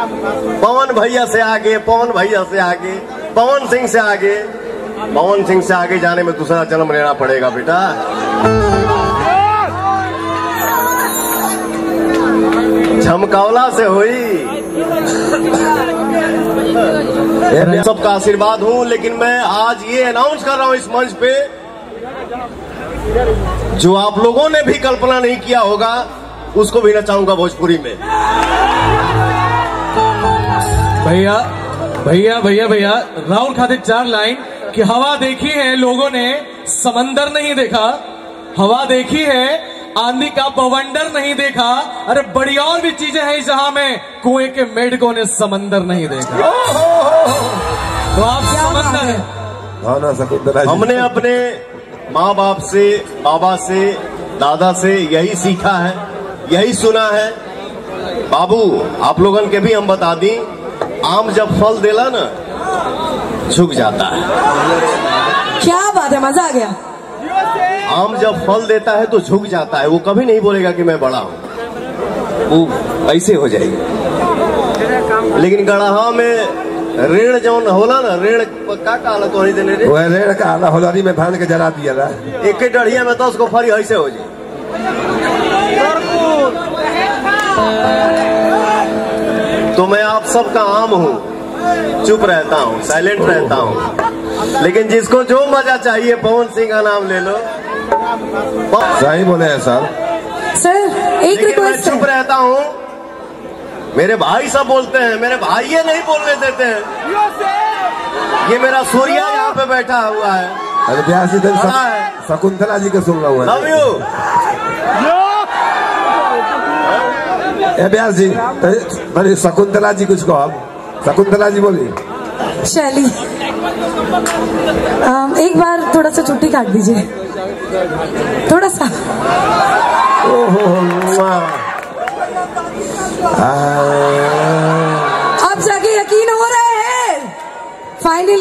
पवन भैया से आगे, पवन भैया से आगे, पवन सिंह से आगे, पवन सिंह से आगे जाने में दूसरा जन्म लेना पड़ेगा बेटा। झमकौला से हुई। सबका आशीर्वाद हूं, लेकिन मैं आज ये अनाउंस कर रहा हूं इस मंच पे, जो आप लोगों ने भी कल्पना नहीं किया होगा उसको भी नचाऊंगा भोजपुरी में। भैया भैया भैया भैया राहुल खातिर 4 लाइन कि हवा देखी है लोगों ने, समंदर नहीं देखा। हवा देखी है, आंधी का बवंडर नहीं देखा। अरे बड़ी और भी चीजें हैं जहां में कुएं के मेढकों ने समंदर नहीं देखा। तो आप समंदर है। हमने अपने माँ बाप से, बाबा से, दादा से यही सीखा है, यही सुना है। बाबू आप लोगन के भी हम बता दी, आम जब फल देला ना झुक जाता है। क्या बात है, मजा आ गया। आम जब फल देता है तो झुक जाता है, वो कभी नहीं बोलेगा कि मैं बड़ा हूं, वो ऐसे हो जाएगी। लेकिन गड़हा में ऋण जौन होला ना, ऋण का काला तो नहीं देने रे, ऋण काला होलारी में धान के जला दिया ना, एक डढ़िया में 10 को फरी ऐसे हो जाए। तो मैं आप सबका आम हूँ, चुप रहता हूँ, साइलेंट रहता हूँ, लेकिन जिसको जो मजा चाहिए पवन सिंह का नाम ले लो। सही बोले हैं सर। सर एक रिक्वेस्ट, चुप रहता हूँ। मेरे भाई सब बोलते हैं, मेरे भाई ये नहीं बोलने देते हैं। ये मेरा सूर्या यहाँ पे बैठा हुआ है। अरे ब्यास जी शकुंतला जी के सुन रहा हूँ। Love you. ब्यास जी बड़ी शकुंतला जी कुछ कहो। शकुंतला जी बोली। शैली एक बार थोड़ा सा छुट्टी काट दीजिए, थोड़ा सा। अब जाके यकीन हो रहा है फाइनली।